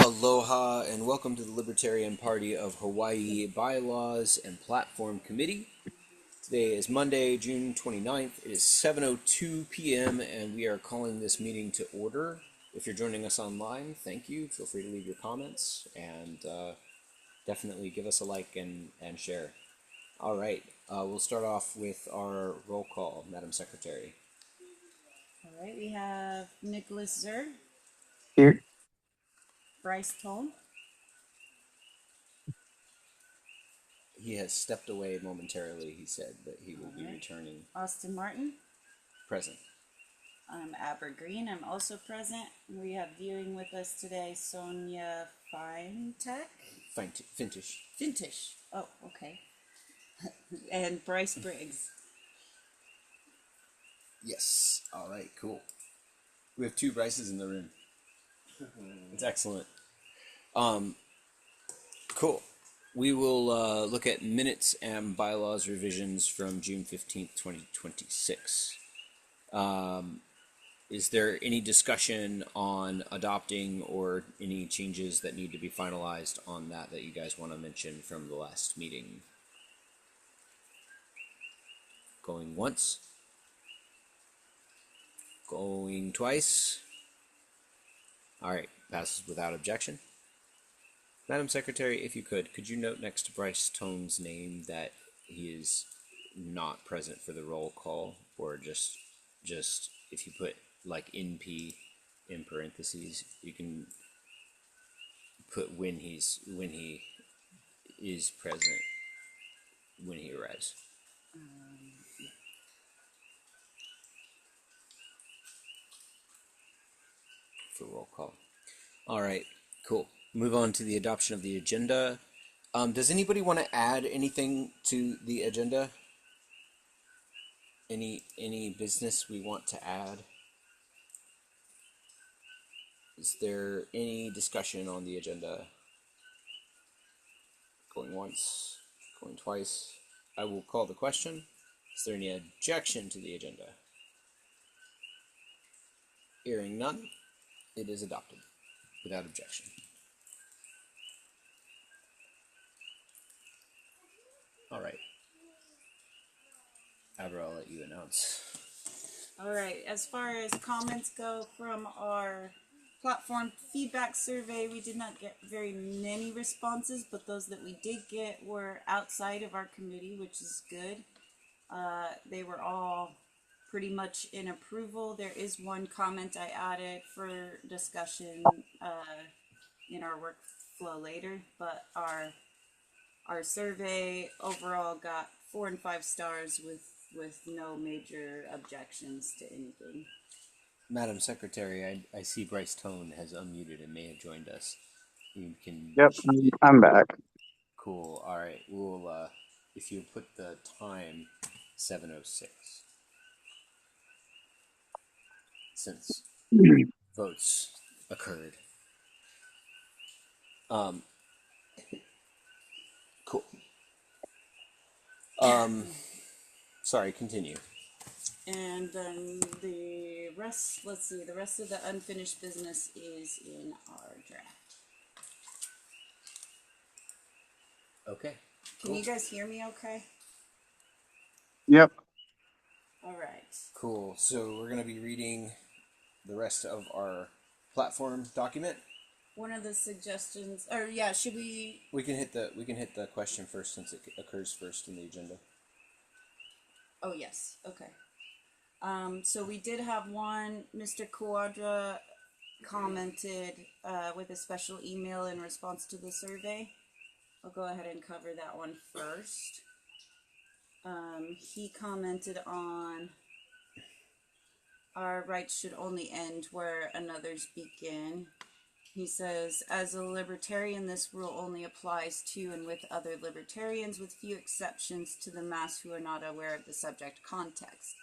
Aloha and welcome to the Libertarian Party of Hawaii Bylaws and Platform Committee. Today is Monday, June 29th. It is 7:02 p.m. and we are calling this meeting to order. If you're joining us online, thank you. Feel free to leave your comments and definitely give us a like and share. All right, we'll start off with our roll call, Madam Secretary. All right, we have Nicholas Zehr. Here. Bryce Thon. He has stepped away momentarily, he said, but he will be returning. Austin Martin. Present. I'm Abbra Green. I'm also present. We have viewing with us today Sonja Feintech. Fintish. Oh, okay. And Bryce Briggs. Yes. All right, cool. We have two Bryces in the room. It's excellent. Cool. We will look at minutes and bylaws revisions from June 15th, 2026. Is there any discussion on adopting or any changes that need to be finalized on that you guys want to mention from the last meeting? Going once? Going twice? All right, passes without objection. Madam Secretary, if you could you note next to Bryce Tone's name that he is not present for the roll call, or just if you put like NP in parentheses, you can put when he is present when he arrives. For roll call. All right, cool. Move on to the adoption of the agenda. Does anybody want to add anything to the agenda? Any business we want to add? Is there any discussion on the agenda? Going once, going twice. I will call the question. Is there any objection to the agenda? Hearing none, it is adopted without objection. All right. Abbra, I'll let you announce. All right, as far as comments go from our platform feedback survey, we did not get very many responses, but those that we did get were outside of our committee, which is good. They were all pretty much in approval. There is one comment I added for discussion in our workflow later, but our survey overall got 4 and 5 stars with no major objections to anything. Madam Secretary, I see Bryce Tone has unmuted and may have joined us. You can. Yep, I'm back. Cool. All right. We'll if you put the time 7:06, since votes occurred. Cool. Sorry. Continue. And then the rest, let's see, the rest of the unfinished business is in our draft. Okay. Can you guys hear me okay? Yep. All right. Cool. So we're going to be reading the rest of our platform document. One of the suggestions, or yeah, should we? We can hit the question first since it occurs first in the agenda. Oh yes. Okay. So we did have one. Mr. Quadra commented with a special email in response to the survey. I'll go ahead and cover that one first. He commented on our rights should only end where another's begin. He says, as a libertarian, this rule only applies to and with other libertarians, with few exceptions to the mass who are not aware of the subject context.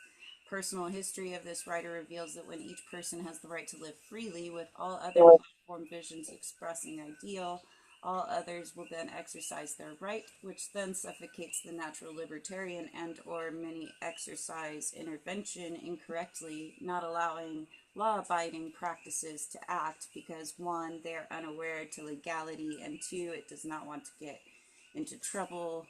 Personal history of this writer reveals that when each person has the right to live freely, with all other platform visions expressing ideal, All others will then exercise their right, which then suffocates the natural libertarian and or many exercise intervention incorrectly, not allowing law-abiding practices to act because one, they're unaware to legality, and two, it does not want to get into trouble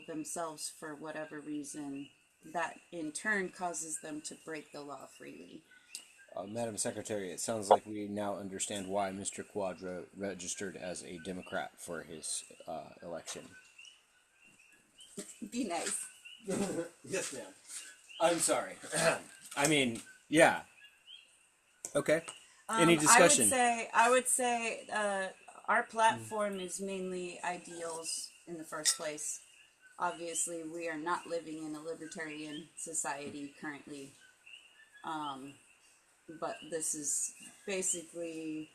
themselves for whatever reason that in turn causes them to break the law freely. Madam Secretary, it sounds like we now understand why Mr. Quadra registered as a Democrat for his election. Be nice. Yes, ma'am. I'm sorry. I mean, yeah. Okay. Any discussion? I would say our platform is mainly ideals in the first place. Obviously, we are not living in a libertarian society currently. But this is basically,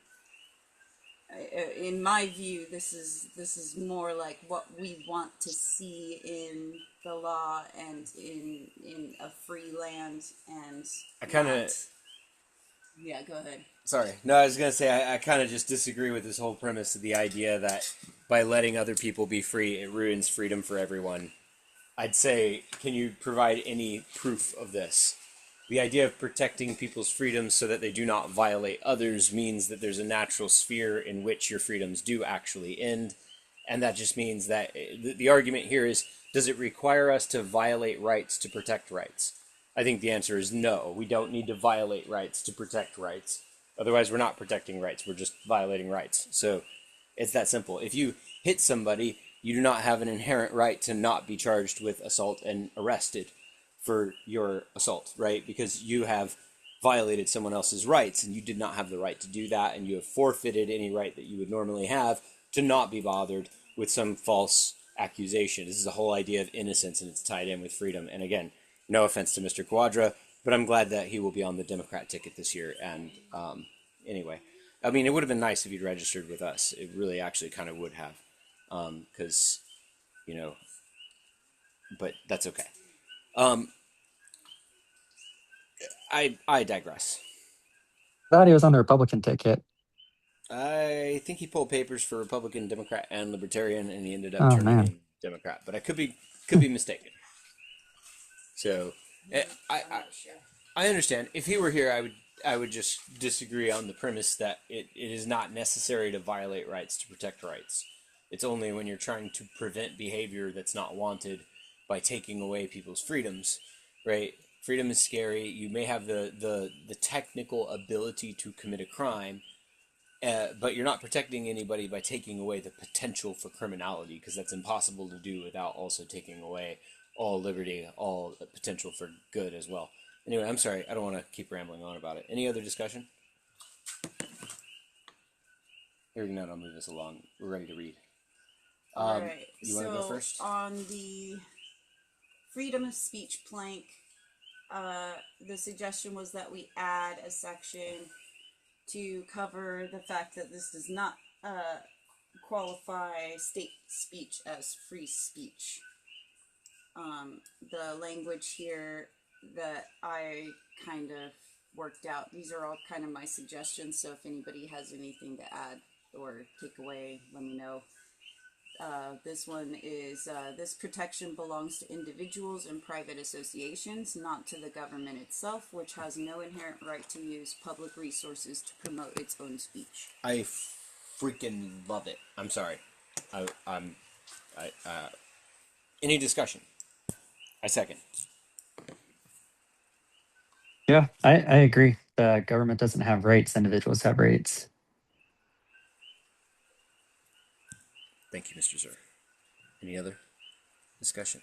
in my view, this is more like what we want to see in the law and in a free land. And I kind of... Yeah, go ahead. Sorry. No, I was going to say, I kind of just disagree with this whole premise of the idea that by letting other people be free, it ruins freedom for everyone. I'd say, can you provide any proof of this? The idea of protecting people's freedoms so that they do not violate others means that there's a natural sphere in which your freedoms do actually end. And that just means that the argument here is, does it require us to violate rights to protect rights? I think the answer is no. We don't need to violate rights to protect rights. Otherwise, we're not protecting rights. We're just violating rights. So it's that simple. If you hit somebody, you do not have an inherent right to not be charged with assault and arrested for your assault, right? Because you have violated someone else's rights and you did not have the right to do that, and you have forfeited any right that you would normally have to not be bothered with some false accusation. This is the whole idea of innocence, and it's tied in with freedom. And again, no offense to Mr. Quadra, but I'm glad that he will be on the Democrat ticket this year. And anyway, I mean, it would have been nice if he'd registered with us. It really actually kind of would have, because, you know, but that's okay. I digress. I thought he was on the Republican ticket. I think he pulled papers for Republican, Democrat, and Libertarian, and he ended up turning in Democrat. But I could be mistaken. So I understand. If he were here, I would just disagree on the premise that it is not necessary to violate rights to protect rights. It's only when you're trying to prevent behavior that's not wanted by taking away people's freedoms, right? Freedom is scary. You may have the technical ability to commit a crime, but you're not protecting anybody by taking away the potential for criminality, because that's impossible to do without also taking away all liberty, all potential for good as well. Anyway, I'm sorry. I don't want to keep rambling on about it. Any other discussion? Hearing none, I'll move this along. We're ready to read. All right. You want to go first? On the freedom of speech plank, the suggestion was that we add a section to cover the fact that this does not qualify state speech as free speech. The language here that I kind of worked out, these are all kind of my suggestions, so if anybody has anything to add or take away, let me know. This one is, this protection belongs to individuals and private associations, not to the government itself, which has no inherent right to use public resources to promote its own speech. I freaking love it. I'm sorry. Any discussion? I second. Yeah, I agree. The government doesn't have rights, individuals have rights. Thank you, Mr. Zehr. Any other discussion?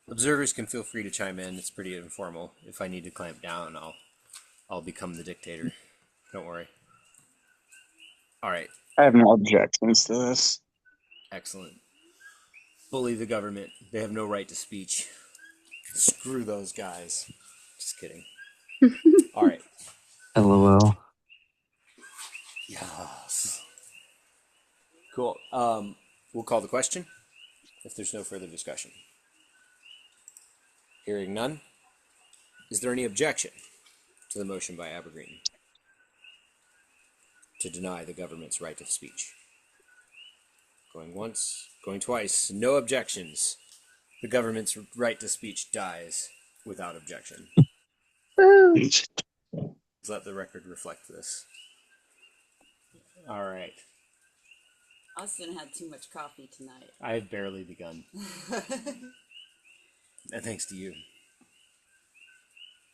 Observers can feel free to chime in. It's pretty informal. If I need to clamp down, I'll become the dictator. Don't worry. All right. I have no objections to this. Excellent. Bully the government. They have no right to speech. Screw those guys. Just kidding. All right. LOL. Yes. Cool. We'll call the question if there's no further discussion. Hearing none. Is there any objection to the motion by Abbra Green? to deny the government's right of speech? Going once, going twice, no objections. The government's right to speech dies without objection. Let's let the record reflect this. All right. Austin had too much coffee tonight. I have barely begun. And thanks to you.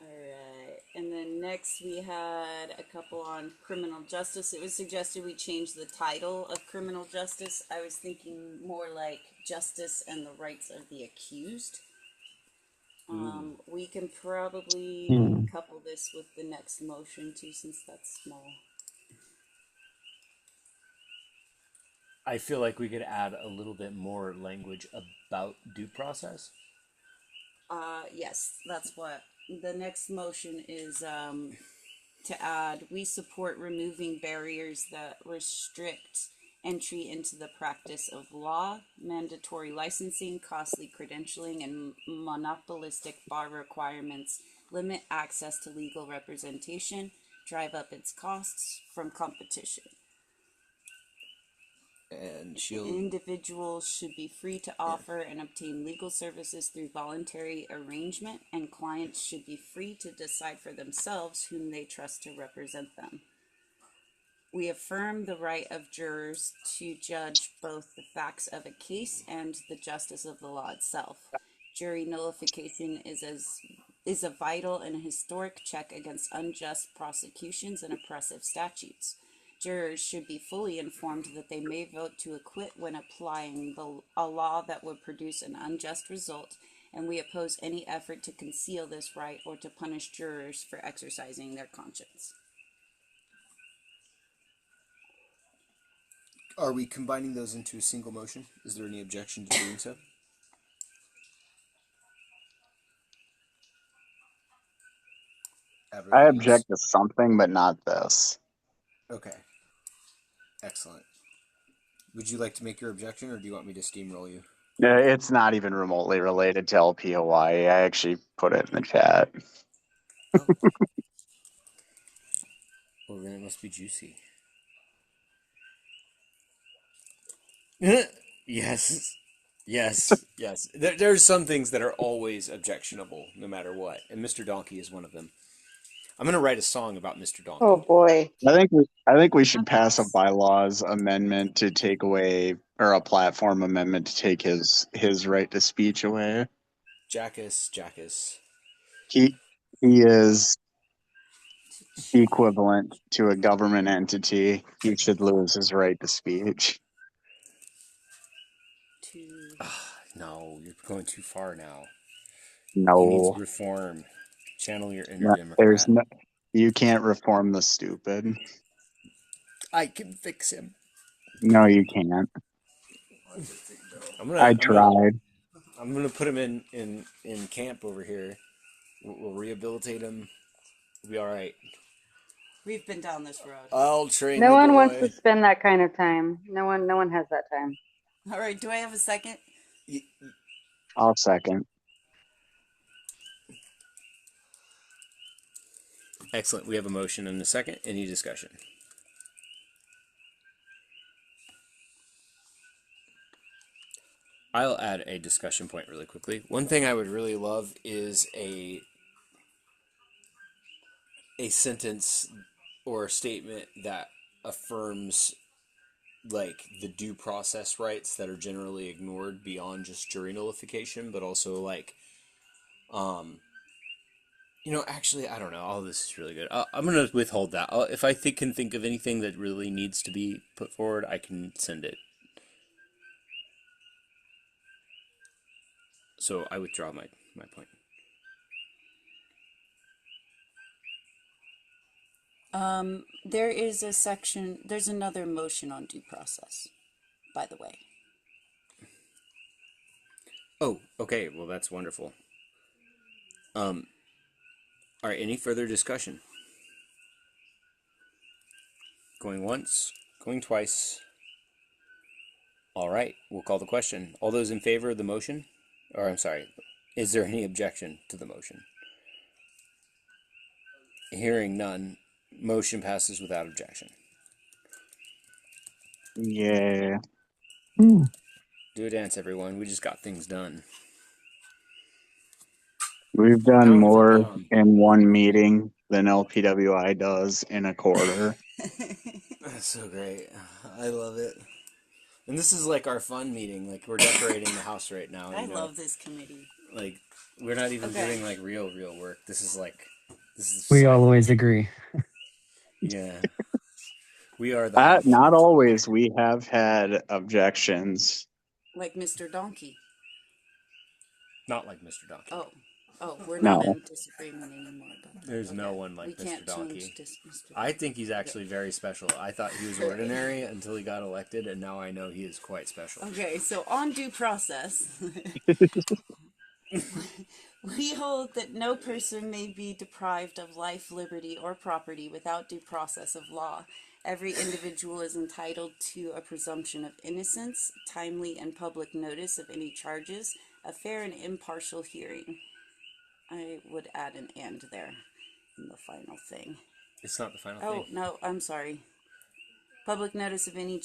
Alright, and then next we had a couple on criminal justice. It was suggested we change the title of criminal justice. I was thinking more like justice and the rights of the accused. We can probably couple this with the next motion too, since that's small. I feel like we could add a little bit more language about due process. Yes, that's what the next motion is, to add. We support removing barriers that restrict entry into the practice of law, mandatory licensing, costly credentialing, and monopolistic bar requirements limit access to legal representation, drive up its costs from competition. And individuals should be free to offer and obtain legal services through voluntary arrangement, and clients should be free to decide for themselves whom they trust to represent them. We affirm the right of jurors to judge both the facts of a case and the justice of the law itself. Jury nullification is a vital and historic check against unjust prosecutions and oppressive statutes. Jurors should be fully informed that they may vote to acquit when applying a law that would produce an unjust result, and we oppose any effort to conceal this right or to punish jurors for exercising their conscience. Are we combining those into a single motion? Is there any objection to doing so? I object to something, but not this. Okay. Excellent. Would you like to make your objection, or do you want me to steamroll you? It's not even remotely related to LP Hawaii. I actually put it in the chat. Oh. Well, then it must be juicy. Yes. Yes. Yes. There's some things that are always objectionable, no matter what. And Mr. Donkey is one of them. I'm going to write a song about Mr. Donkey. Oh boy. I think we should pass a bylaws amendment to take away, or a platform amendment to take his right to speech away. Jackass. He is equivalent to a government entity. He should lose his right to speech. No, you're going too far now. No. He needs reform. Channel your inner Democrat. You can't reform the stupid. I can fix him. No, you can't. I tried. I'm gonna put him in camp over here. We'll rehabilitate him. We'll be all right. We've been down this road. I'll train. No one wants to spend that kind of time. No one has that time. All right. Do I have a second? I'll second. Excellent. We have a motion and a second. Any discussion? I'll add a discussion point really quickly. One thing I would really love is a sentence or a statement that affirms like the due process rights that are generally ignored beyond just jury nullification, but also like actually, I don't know. All this is really good. I'm going to withhold that. If I can think of anything that really needs to be put forward, I can send it. So I withdraw my point. There is a section, there's another motion on due process, by the way. Oh, okay. Well, that's wonderful. All right, any further discussion? Going once, going twice. All right, we'll call the question. All those in favor of the motion? Or, I'm sorry, is there any objection to the motion? Hearing none, motion passes without objection. Yeah. Hmm. Do a dance, everyone. We just got things done. We've done Pound for more pound. in one meeting than LPWI does in a quarter. That's so great. I love it. And this is like our fun meeting. Like we're decorating the house right now. I You know, love this committee. like we're not even Okay. doing like real work. This is We side. always agree. Yeah, we are the. Not always. We have had objections. Like Mr. Donkey. Not like Mr. Donkey. Oh, we're not No. in disagreement anymore. But There's no one like we Mr. can't Donkey. change this, Mr. I think he's actually very special. I thought he was ordinary until he got elected, and now I know he is quite special. Okay, so on due process, we hold that no person may be deprived of life, liberty, or property without due process of law. Every individual is entitled to a presumption of innocence, timely and public notice of any charges, a fair and impartial hearing. I would add an "and" there in the final thing. It's not the final Oh, thing. no, I'm sorry. Public notice of any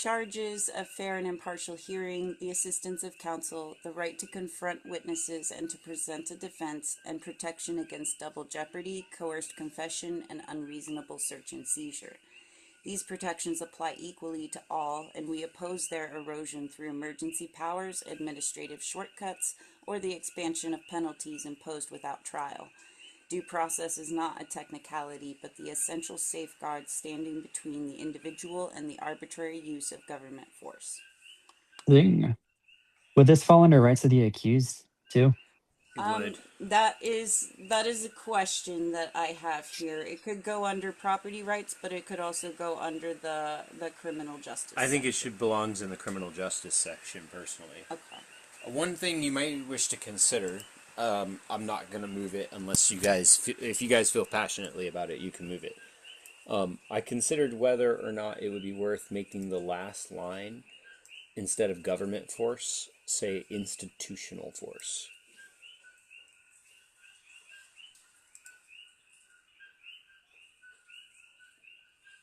charges, a fair and impartial hearing, the assistance of counsel, the right to confront witnesses and to present a defense, and protection against double jeopardy, coerced confession, and unreasonable search and seizure. These protections apply equally to all, and we oppose their erosion through emergency powers, administrative shortcuts, or the expansion of penalties imposed without trial. Due process is not a technicality, but the essential safeguard standing between the individual and the arbitrary use of government force. Zing. Would this fall under rights of the accused too? That is a question that I have here. It could go under property rights, but it could also go under the criminal justice. I think it should belongs in the criminal justice section, personally. Okay. One thing you might wish to consider. I'm not gonna move it unless you guys, if you guys feel passionately about it, you can move it. I considered whether or not it would be worth making the last line, instead of government force, say institutional force.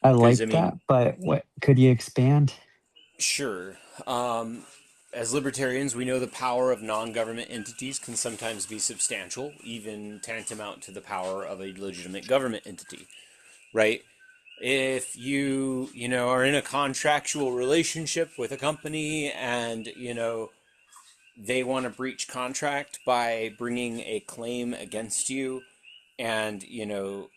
I Because, like I mean, that, but what could you expand? sure. As libertarians, we know the power of non-government entities can sometimes be substantial, even tantamount to the power of a legitimate government entity, right? If you know, are in a contractual relationship with a company and, they want to breach contract by bringing a claim against you, and they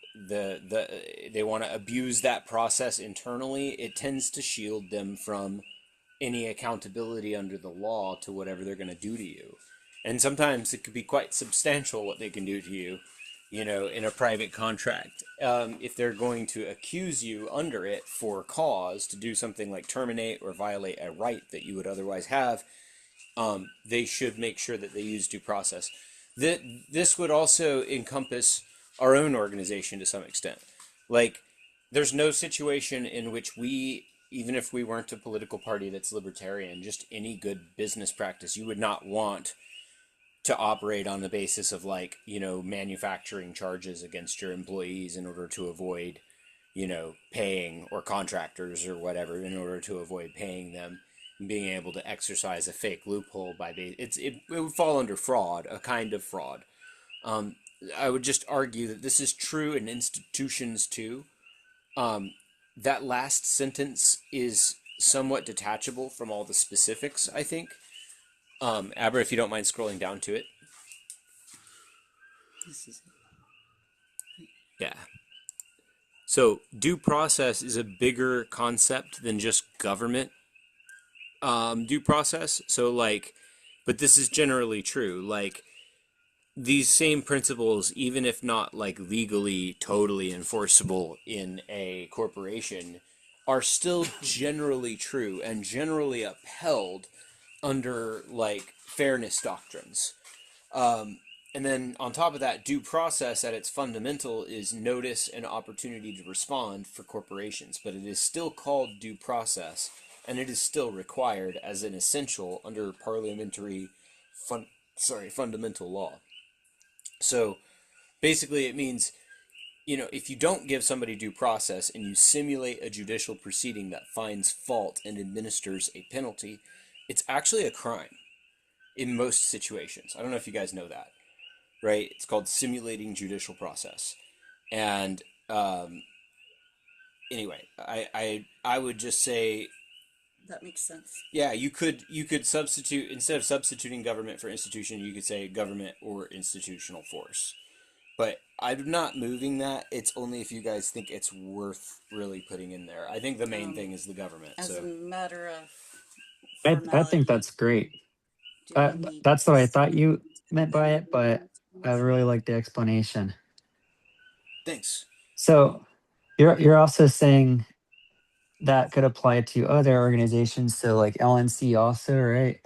want to abuse that process internally, it tends to shield them from any accountability under the law to whatever they're going to do to you. And sometimes it could be quite substantial what they can do to you, in a private contract. If they're going to accuse you under it for cause to do something like terminate or violate a right that you would otherwise have, they should make sure that they use due process. This would also encompass our own organization to some extent. Like, there's no situation in which we, even if we weren't a political party that's libertarian, just any good business practice, you would not want to operate on the basis of, like, manufacturing charges against your employees in order to avoid, paying, or contractors or whatever, in order to avoid paying them, and being able to exercise a fake loophole by it would fall under fraud, a kind of fraud. I would just argue that this is true in institutions too. That last sentence is somewhat detachable from all the specifics, I think. Abbra, if you don't mind scrolling down to it. Yeah. So due process is a bigger concept than just government due process. So, like, but this is generally true. Like, these same principles, even if not like legally totally enforceable in a corporation, are still generally true and generally upheld under, like, fairness doctrines. And then on top of that, due process at its fundamental is notice and opportunity to respond for corporations, but it is still called due process, and it is still required as an essential under parliamentary fundamental law. So basically it means if you don't give somebody due process and you simulate a judicial proceeding that finds fault and administers a penalty, it's actually a crime in most situations. I don't know if you guys know that, right? It's called simulating judicial process. And anyway, I would just say, That makes sense. yeah, you could substitute, instead of substituting government for institution, you could say government or institutional force. But I'm not moving that. It's only if you guys think it's worth really putting in there. I think the main thing is the government. As a So matter of I formality, think that's great. do we need That's what I thought you meant by it, but I really like the explanation. thanks. So you're also saying that could apply to other organizations, so like LNC also, right?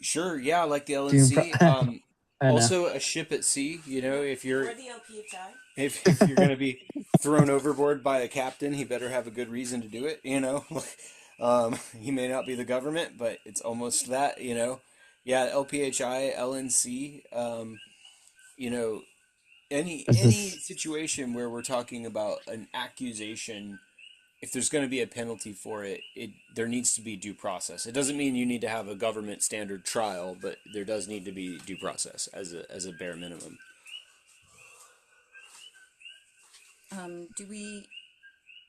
Sure, yeah, like the Doing LNC. I know. Also a ship at sea. If or you're the LPHI? if you're gonna be thrown overboard by a captain, he better have a good reason to do it. He may not be the government, but it's almost that. Yeah, LPHI, LNC. Any Is any this situation where we're talking about an accusation, if there's going to be a penalty for it, there needs to be due process. It doesn't mean you need to have a government standard trial, but there does need to be due process as a bare minimum.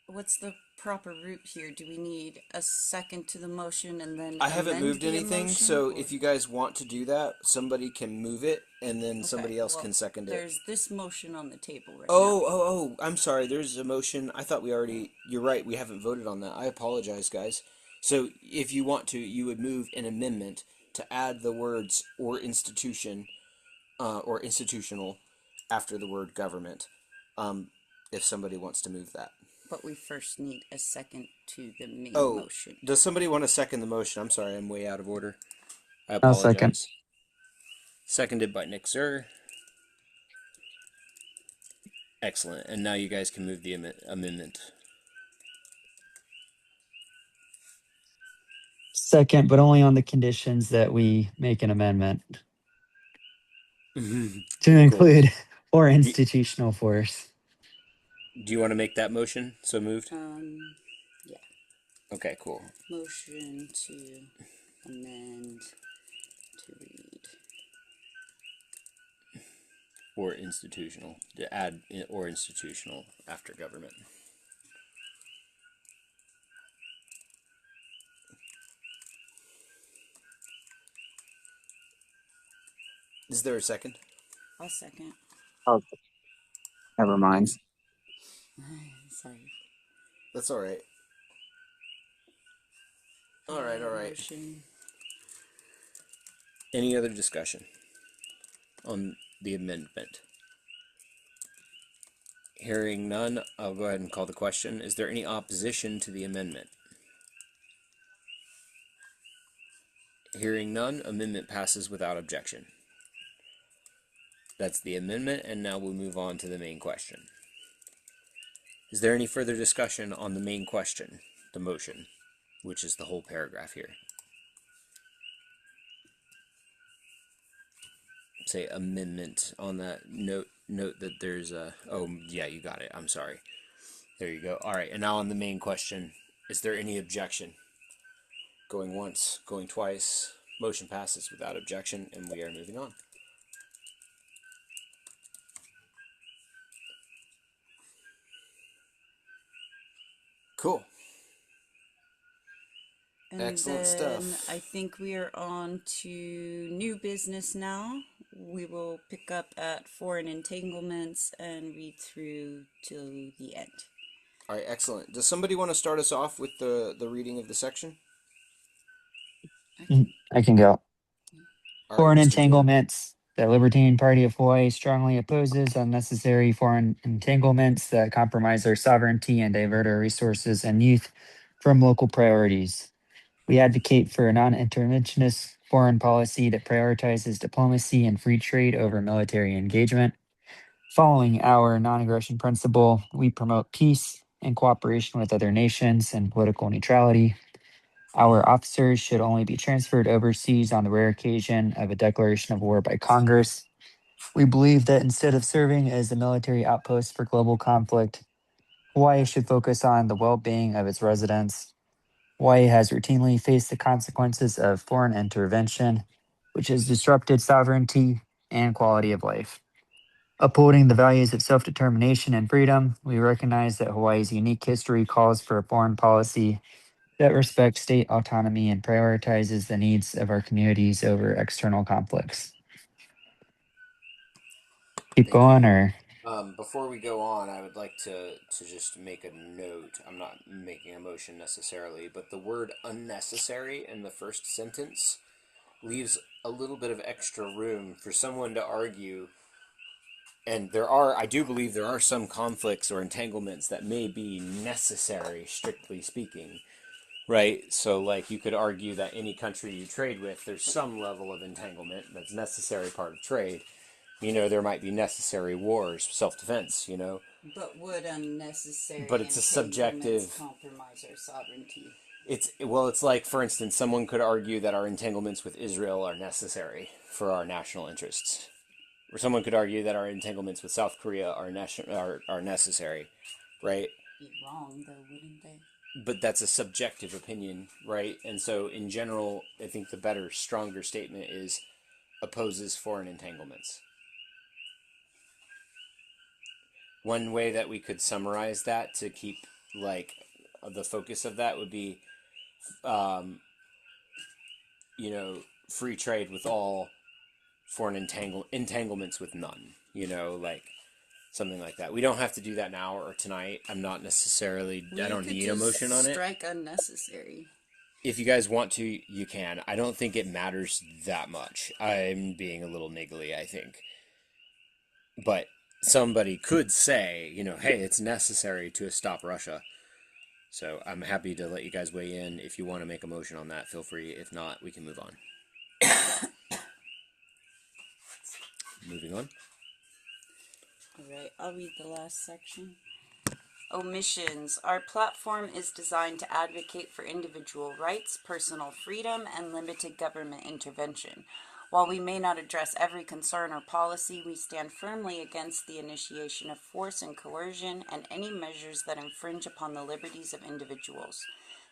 What's the proper route here? Do we need a second to the motion and then I haven't amend moved the anything, motion, so or- if you guys want to do that, somebody can move it, and then somebody else well, can second it. There's this motion on the table right Oh, I'm sorry. There's a motion. I thought we already. You're right. We haven't voted on that. I apologize, guys. So if you want to, you would move an amendment to add the words "or institution" or "institutional" after the word "government." If somebody wants to move that. now. But we first need a second to the main Oh, motion. does somebody want to second the motion? I'm sorry, I'm way out of order. I I'll second. apologize. Seconded by Nick Zehr. Excellent. And now you guys can move the amendment. Second, but only on the conditions that we make an amendment to include or institutional force. Do you want to make that motion? So moved? Yeah. Okay, cool. Motion to amend to read. Or institutional. To add or institutional after government. Is there a second? I'll second. Oh, never mind. Sorry. That's all right. All right. Motion. Any other discussion on the amendment? Hearing none, I'll go ahead and call the question. Is there any opposition to the amendment? Hearing none, amendment passes without objection. That's the amendment, and now we'll move on to the main question. Is there any further discussion on the main question, the motion, which is the whole paragraph here? Say amendment on that note that there's a, oh yeah, you got it, I'm sorry. There you go. All right, and now on the main question, is there any objection? Going once, going twice, motion passes without objection, and we are moving on. Cool. And Excellent then stuff. I think we are on to new business now. We will pick up at foreign entanglements and read through till the end. All right, excellent. Does somebody want to start us off with the reading of the section? I can go. All right, Foreign Mr. Zehr. entanglements. The Libertarian Party of Hawaii strongly opposes unnecessary foreign entanglements that compromise our sovereignty and divert our resources and youth from local priorities. We advocate for a non-interventionist foreign policy that prioritizes diplomacy and free trade over military engagement. Following our non-aggression principle, we promote peace and cooperation with other nations and political neutrality. Our officers should only be transferred overseas on the rare occasion of a declaration of war by Congress. We believe that instead of serving as a military outpost for global conflict, Hawaii should focus on the well-being of its residents. Hawaii has routinely faced the consequences of foreign intervention, which has disrupted sovereignty and quality of life. Upholding the values of self-determination and freedom, we recognize that Hawaii's unique history calls for a foreign policy that respects state autonomy and prioritizes the needs of our communities over external conflicts. Keep Thank you. going, or Before we go on, I would like to just make a note. I'm not making a motion necessarily, but the word unnecessary in the first sentence leaves a little bit of extra room for someone to argue. And I do believe there are some conflicts or entanglements that may be necessary, strictly speaking, right? So, like, you could argue that any country you trade with, there's some level of entanglement that's necessary part of trade. There might be necessary wars, self-defense, But would unnecessary but it's a subjective compromise our sovereignty? It's like, for instance, someone could argue that our entanglements with Israel are necessary for our national interests, or someone could argue that our entanglements with South Korea are necessary, right? Be wrong though, wouldn't they? But that's a subjective opinion, right? And so in general, I think the better, stronger statement is opposes foreign entanglements. One way that we could summarize that to keep, like, the focus of that would be, free trade with all, foreign entanglements with none. Like something like that. We don't have to do that now or tonight. I'm not necessarily. I don't need a motion on it. Strike unnecessary. If you guys want to, you can. I don't think it matters that much. I'm being a little niggly, I think. But somebody could say, hey, it's necessary to stop Russia. So I'm happy to let you guys weigh in. If you want to make a motion on that, feel free. If not, we can move on. Moving on. Alright, I'll read the last section. Omissions. Our platform is designed to advocate for individual rights, personal freedom, and limited government intervention. While we may not address every concern or policy, we stand firmly against the initiation of force and coercion and any measures that infringe upon the liberties of individuals.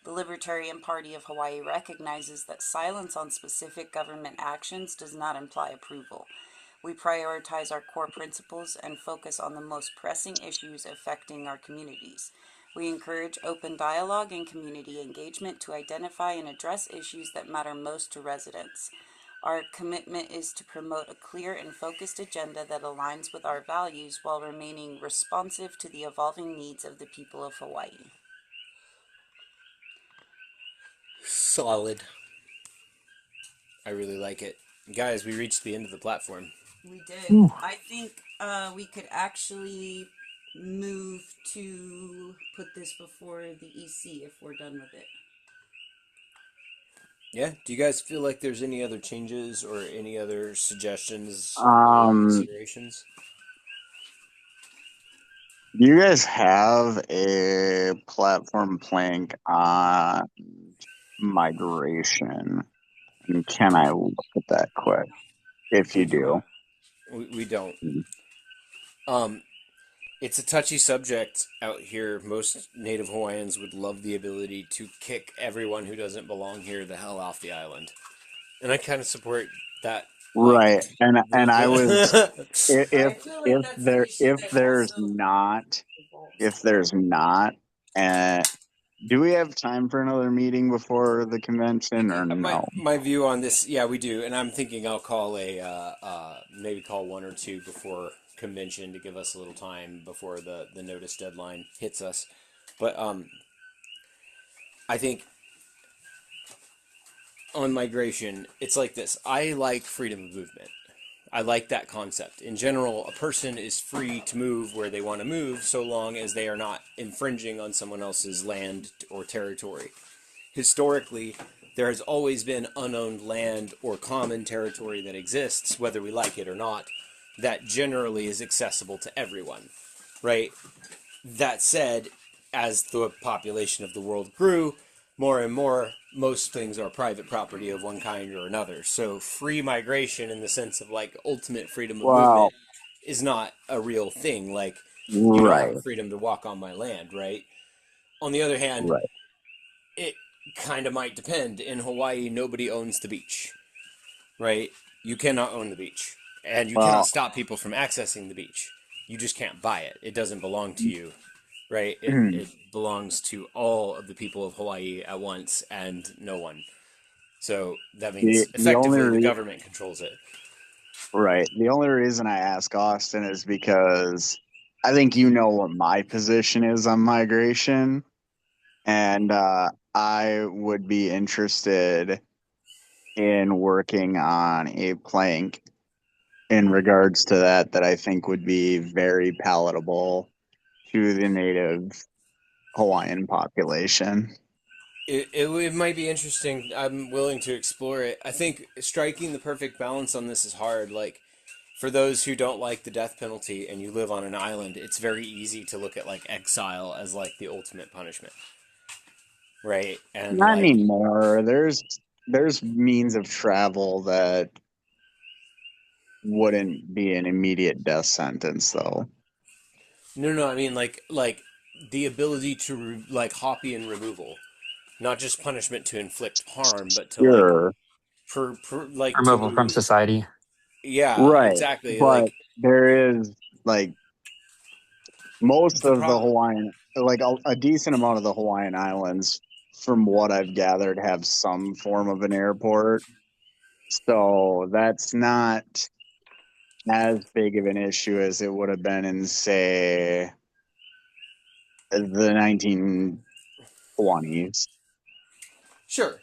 The Libertarian Party of Hawaii recognizes that silence on specific government actions does not imply approval. We prioritize our core principles and focus on the most pressing issues affecting our communities. We encourage open dialogue and community engagement to identify and address issues that matter most to residents. Our commitment is to promote a clear and focused agenda that aligns with our values while remaining responsive to the evolving needs of the people of Hawaii. Solid. I really like it. Guys, we reached the end of the platform. We did. I think we could actually move to put this before the EC if we're done with it. Yeah. Do you guys feel like there's any other changes or any other suggestions or considerations? Do you guys have a platform plank on migration? And can I look at that quick? If you do. We don't. It's a touchy subject out here. Most Native Hawaiians would love the ability to kick everyone who doesn't belong here the hell off the island. And I kind of support that. Right. And I was if there's not do we have time for another meeting before the convention or no? My view on this, yeah, we do, and I'm thinking I'll call maybe call one or two before convention to give us a little time before the notice deadline hits us. But I think on migration, it's like this. I like freedom of movement. I like that concept. In general, a person is free to move where they want to move so long as they are not infringing on someone else's land or territory. Historically, there has always been unowned land or common territory that exists, whether we like it or not, that generally is accessible to everyone, right? That said, as the population of the world grew, more and more, most things are private property of one kind or another. So free migration in the sense of like ultimate freedom of movement Well, is not a real thing. Like, you don't have a right, freedom to walk on my land, right? On the other hand, right. it kind of might depend. In Hawaii, nobody owns the beach, right? You cannot own the beach, and you cannot Well, stop people from accessing the beach. You just can't buy it. It doesn't belong to you, right? It belongs to all of the people of Hawaii at once and no one. So that means the only effectively the government controls it. right, the only reason I ask Austin is because I think you know what my position is on migration, and I would be interested in working on a plank in regards to that I think would be very palatable to the native Hawaiian population. It might be interesting. I'm willing to explore it. I think striking the perfect balance on this is hard. Like, for those who don't like the death penalty and you live on an island, it's very easy to look at like exile as like the ultimate punishment, right? And Not like, anymore. There's means of travel that wouldn't be an immediate death sentence, though. no, I mean like the ability to like Hoppian removal, not just punishment to inflict harm, but to like Sure, like to Removal from move. society. Yeah, right. exactly. But Like there is like most the of the pro. Hawaiian, like a decent amount of the Hawaiian Islands, from what I've gathered, have some form of an airport. So that's not as big of an issue as it would have been in, say, the 1920s. Sure.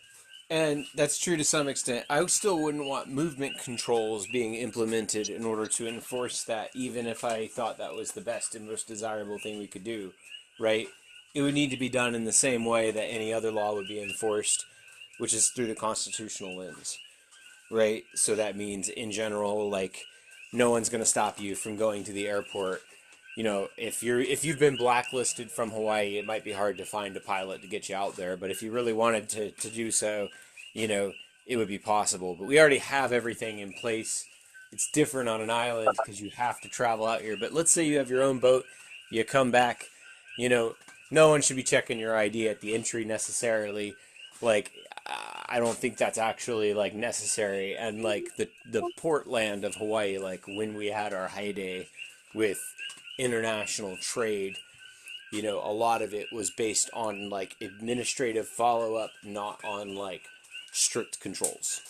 And that's true to some extent. I still wouldn't want movement controls being implemented in order to enforce that, even if I thought that was the best and most desirable thing we could do, right? It would need to be done in the same way that any other law would be enforced, which is through the constitutional lens, right? So that means, in general, like, no one's going to stop you from going to the airport. You know, if you've been blacklisted from Hawaii, it might be hard to find a pilot to get you out there. But if you really wanted to do so, you know, it would be possible. But we already have everything in place. It's different on an island because you have to travel out here. But let's say you have your own boat, you come back, you know, no one should be checking your ID at the entry necessarily. Like, I don't think that's actually like necessary. And like the port land of Hawaii, like when we had our heyday with international trade, you know, a lot of it was based on like administrative follow up, not on like strict controls.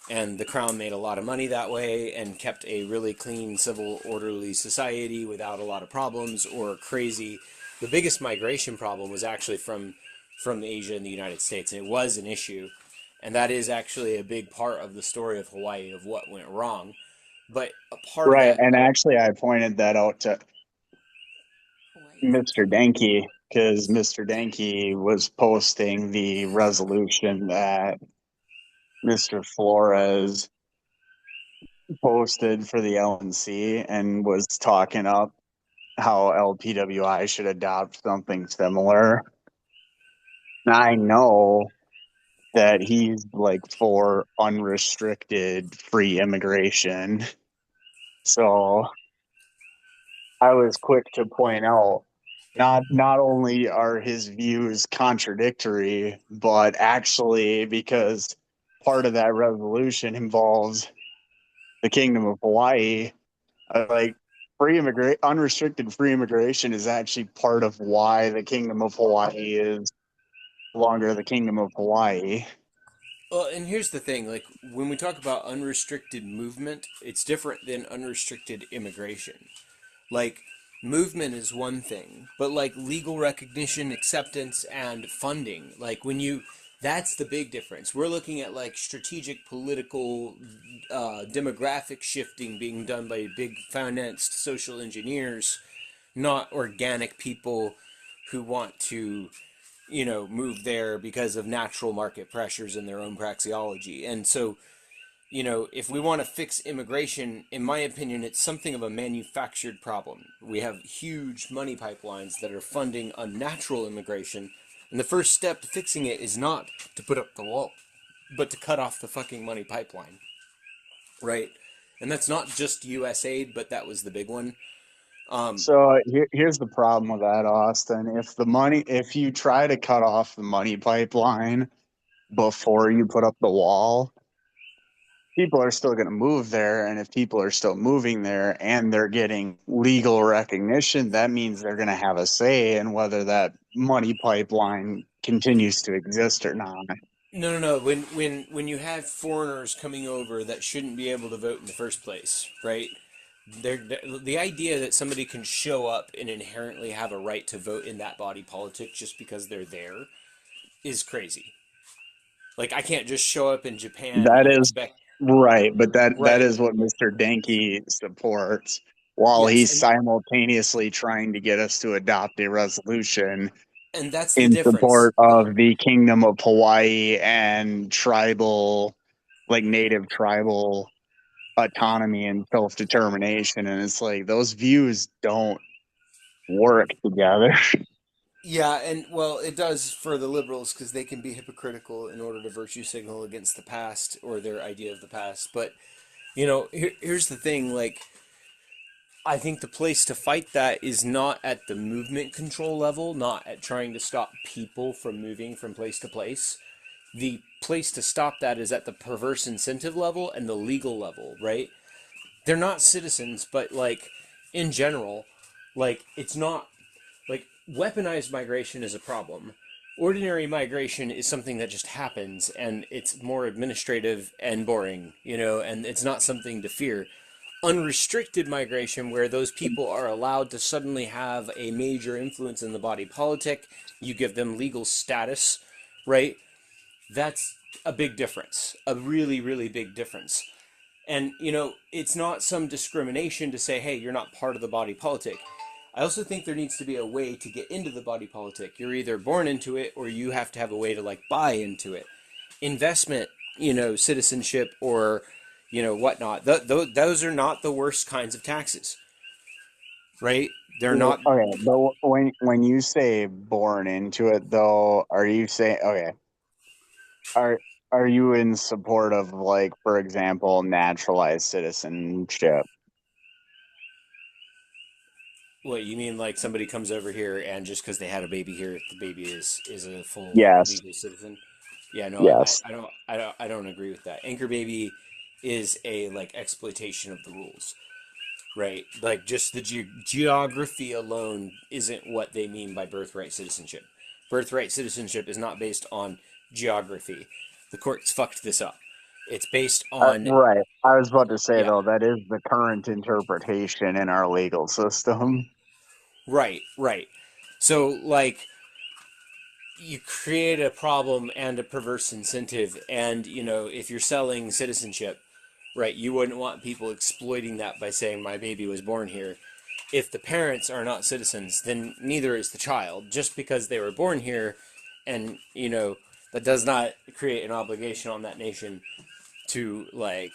And the crown made a lot of money that way and kept a really clean, civil, orderly society without a lot of problems or crazy. The biggest migration problem was actually from Asia and the United States, and it was an issue. And that is actually a big part of the story of Hawaii of what went wrong. But a part of Right. that, And actually, I pointed that out to Mr. Denke because Mr. Denke was posting the resolution that Mr. Flores posted for the LNC and was talking up how LPWI should adopt something similar. I know that he's like for unrestricted free immigration. So I was quick to point out not only are his views contradictory, but actually because part of that resolution involves the Kingdom of Hawaii, like unrestricted free immigration is actually part of why the Kingdom of Hawaii is no longer the Kingdom of Hawaii. well, and here's the thing, like when we talk about unrestricted movement, it's different than unrestricted immigration. Like, movement is one thing, but like legal recognition, acceptance, and funding, like when you, that's the big difference. We're looking at like strategic political demographic shifting being done by big financed social engineers, not organic people who want to, you know, move there because of natural market pressures in their own praxeology. And so, you know, if we want to fix immigration, in my opinion, it's something of a manufactured problem. We have huge money pipelines that are funding unnatural immigration And the first step to fixing it is not to put up the wall, but to cut off the fucking money pipeline, right? And that's not just U.S. aid, but that was the big one. So here's the problem with that, Austin. If you try to cut off the money pipeline before you put up the wall, people are still going to move there. And if people are still moving there and they're getting legal recognition, that means they're going to have a say in whether that money pipeline continues to exist or not. No. When you have foreigners coming over that shouldn't be able to vote in the first place, right? The idea that somebody can show up and inherently have a right to vote in that body politic just because they're there is crazy. Like, I can't just show up in Japan That and is expect. right, but that Right. is what Mr. Denke supports, while Yes, he's simultaneously trying to get us to adopt a resolution and that's the in difference. support of the Kingdom of Hawaii and tribal, like native tribal autonomy and self-determination. And it's like those views don't work together. Yeah, and well, it does for the liberals because they can be hypocritical in order to virtue signal against the past or their idea of the past. But here's the thing: like, I think the place to fight that is not at the movement control level, not at trying to stop people from moving from place to place. The place to stop that is at the perverse incentive level and the legal level, right? They're not citizens, but like in general, like it's not like weaponized migration is a problem. Ordinary migration is something that just happens and it's more administrative and boring, and it's not something to fear. Unrestricted migration, where those people are allowed to suddenly have a major influence in the body politic, you give them legal status, right? That's a big difference, a really, really big difference. And, it's not some discrimination to say, hey, you're not part of the body politic. I also think there needs to be a way to get into the body politic. You're either born into it or you have to have a way to like buy into it. Investment, citizenship or, whatnot. Those are not the worst kinds of taxes, right? They're Well, not. okay, but when you say born into it, though, are you saying okay? Are are you in support of, like, for example, naturalized citizenship? What you mean? Like somebody comes over here and just because they had a baby here, the baby is a full Yes, legal citizen? Yeah, no, yes. I don't agree with that. Anchor baby is a like exploitation of the rules, right? Like just the geography alone isn't what they mean by birthright citizenship. Birthright citizenship is not based on geography. The courts fucked this up. It's based on Right. I was about to say, yeah, though, that is the current interpretation in our legal system. right. So like you create a problem and a perverse incentive, and if you're selling citizenship, right, you wouldn't want people exploiting that by saying my baby was born here. If the parents are not citizens, then neither is the child. Just because they were born here, and that does not create an obligation on that nation to like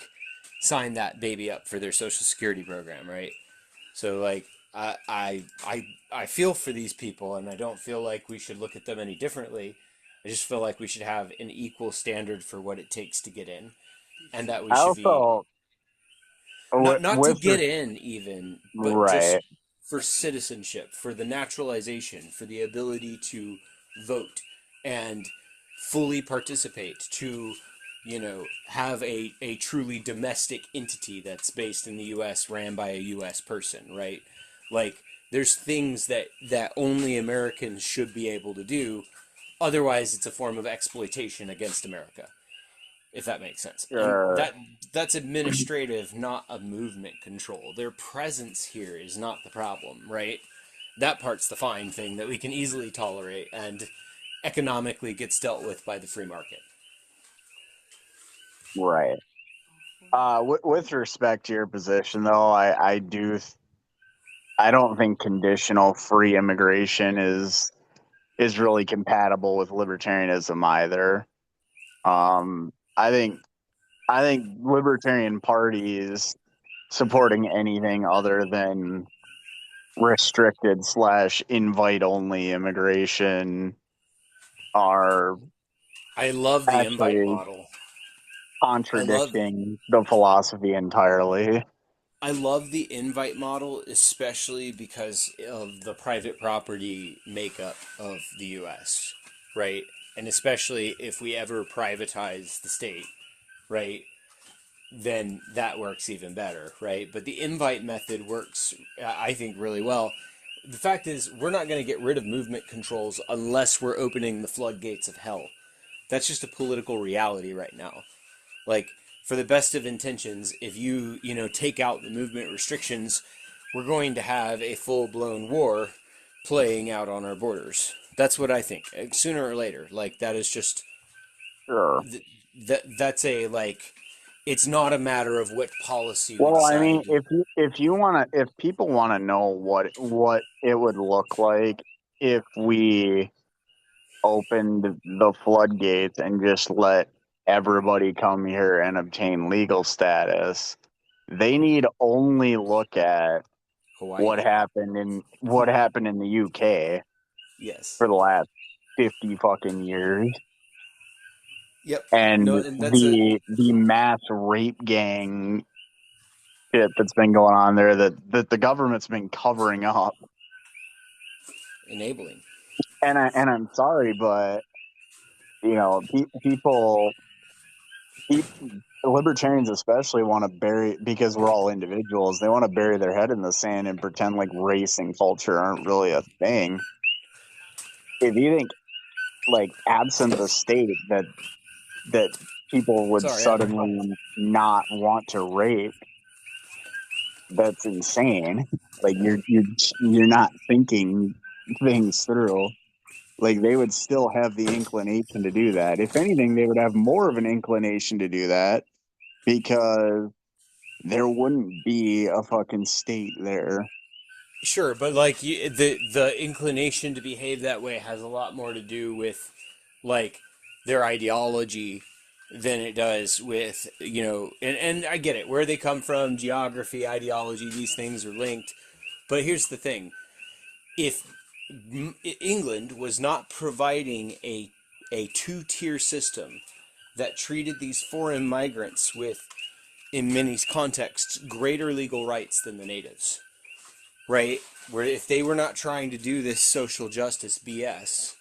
sign that baby up for their social security program, right? So like I feel for these people, and I don't feel like we should look at them any differently. I just feel like we should have an equal standard for what it takes to get in, and that we I should be also, not to with get in even, but just right, for citizenship, for the naturalization, for the ability to vote and fully participate, to have a truly domestic entity that's based in the US, ran by a US person, right? Like there's things that only Americans should be able to do, otherwise it's a form of exploitation against America, if that makes sense. And uh, that's administrative, not a movement control. Their presence here is not the problem, right? That part's the fine thing that we can easily tolerate and economically gets dealt with by the free market. right. With respect to your position, though, I don't think conditional free immigration is really compatible with libertarianism either. I think libertarian parties supporting anything other than restricted slash invite only immigration are I love the invite actually model. I love contradicting the philosophy entirely. I love the invite model, especially because of the private property makeup of the U.S., right? And especially if we ever privatize the state, right? Then that works even better, right? But the invite method works, I think, really well. The fact is, we're not going to get rid of movement controls unless we're opening the floodgates of hell. That's just a political reality right now. Like, for the best of intentions, if you take out the movement restrictions, we're going to have a full-blown war playing out on our borders. That's what I think. Sooner or later, like that is just Sure. that's a like. It's not a matter of what policy we Well, I decide. mean, if people want to know what it would look like if we opened the floodgates and just let everybody come here and obtain legal status, they need only look at Hawaii. what happened in the UK Yes. for the last 50 fucking years, Yep. and No, and that's a the mass rape gang shit that's been going on there that the government's been covering up. enabling. And I'm sorry, but libertarians especially want to bury, because we're all individuals, they want to bury their head in the sand and pretend like race and culture aren't really a thing. If you think, like, absent the state, that people would Sorry, Abra. suddenly not want to rape, that's insane. Like, you're not thinking things through. Like, they would still have the inclination to do that. If anything, they would have more of an inclination to do that because there wouldn't be a fucking state there. Sure, but like the inclination to behave that way has a lot more to do with like their ideology than it does with and I get it, where they come from, geography, ideology, these things are linked. But here's the thing: if England was not providing a two-tier system that treated these foreign migrants with, in many contexts, greater legal rights than the natives, right? Where if they were not trying to do this social justice BS,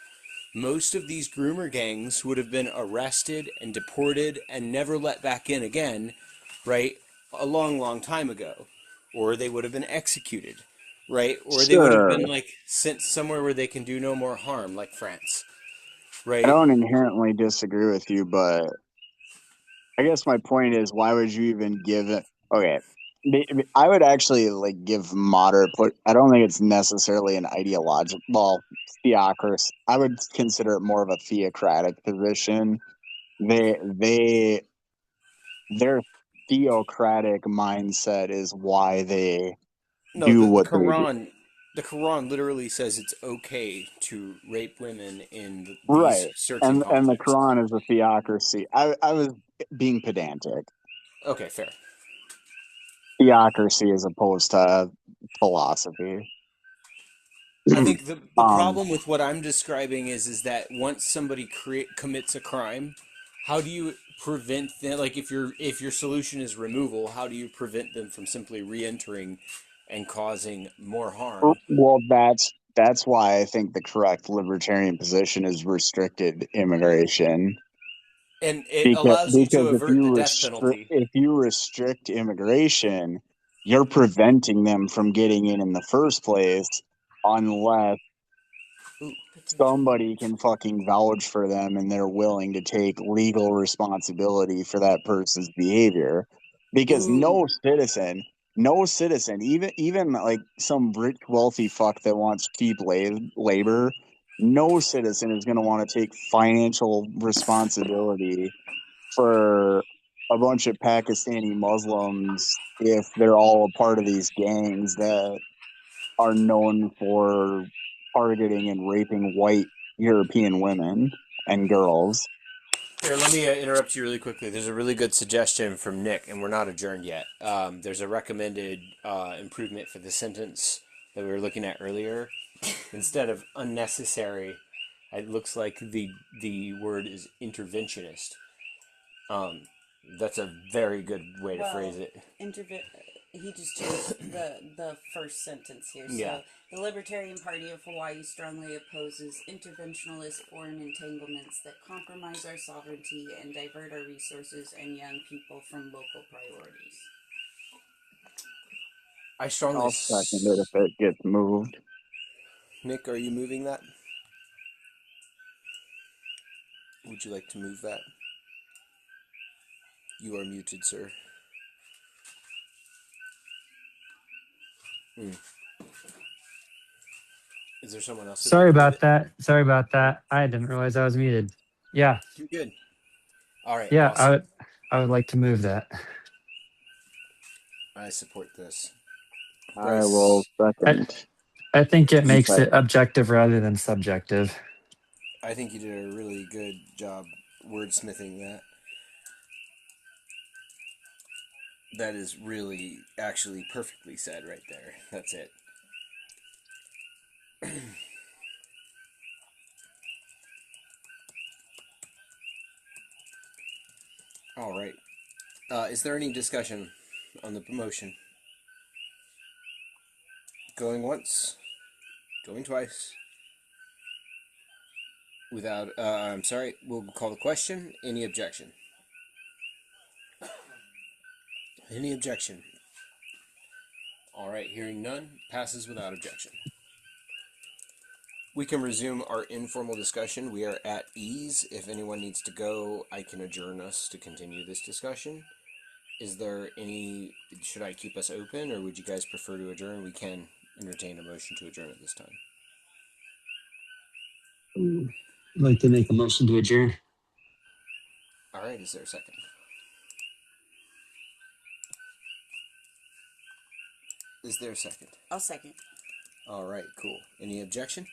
most of these groomer gangs would have been arrested and deported and never let back in again, right? A long, long time ago. Or they would have been executed, right? Or they would have Sure. been like sent somewhere where they can do no more harm, like France, I right? don't inherently disagree with you, but I guess my point is, why would you even give it? Okay, I would actually like give moderate. I don't think it's necessarily an ideological. Well, theocracy. I would consider it more of a theocratic position. They their theocratic mindset is why they No, do the what they do. Quran literally says it's okay to rape women in these Right. certain And the contexts. Quran is a theocracy. I was being pedantic. Okay, fair. Theocracy as opposed to philosophy. I think the um, problem with what I'm describing is that once somebody commits a crime, how do you prevent them? Like if your solution is removal, how do you prevent them from simply re-entering and causing more harm? well, that's why I think the correct libertarian position is restricted immigration. And it allows you to Because avert the death penalty. if you restrict immigration, you're preventing them from getting in the first place, unless Ooh. somebody can fucking vouch for them and they're willing to take legal responsibility for that person's behavior. Because Ooh. no citizen, even like some rich wealthy fuck that wants cheap labor, no citizen is going to want to take financial responsibility for a bunch of Pakistani Muslims if they're all a part of these gangs that are known for targeting and raping white European women and girls. Here, let me interrupt you really quickly. There's a really good suggestion from Nick, and we're not adjourned yet. There's a recommended improvement for the sentence that we were looking at earlier. Instead of unnecessary, It looks like the word is interventionist. That's a very good way to phrase it. He just changed the first sentence here. Yeah. So the Libertarian Party of Hawaii strongly opposes interventionist foreign entanglements that compromise our sovereignty and divert our resources and young people from local priorities. I strongly. I'll second it if it gets moved. Nick, are you moving that? Would you like to move that? You are muted, sir. Is there someone else? Sorry about that. Sorry about that. I didn't realize I was muted. Yeah. You're good. All right. Yeah. Awesome. I would like to move that. I support this. I Bryce, will I, second. I think it makes But it objective rather than subjective. I think you did a really good job wordsmithing that. That is really, actually perfectly said right there. That's it. All right. Is there any discussion on the promotion? Going once, going twice. I'm sorry, we'll call the question. Any objection? Any objection? All right, hearing none, passes without objection. We can resume our informal discussion. We are at ease. If anyone needs to go, I can adjourn us to continue this discussion. Is there any, should I keep us open, or would you guys prefer to adjourn? We can entertain a motion to adjourn at this time. I'd like to make a motion to adjourn. All right, is there a second? Is there a second? I'll second. All right, cool. Any objection?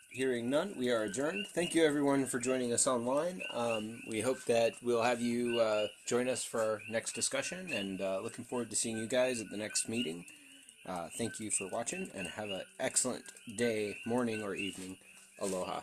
Hearing none, we are adjourned. Thank you, everyone, for joining us online. We hope that we'll have you join us for our next discussion, and looking forward to seeing you guys at the next meeting. Thank you for watching, and have an excellent day, morning, or evening. Aloha.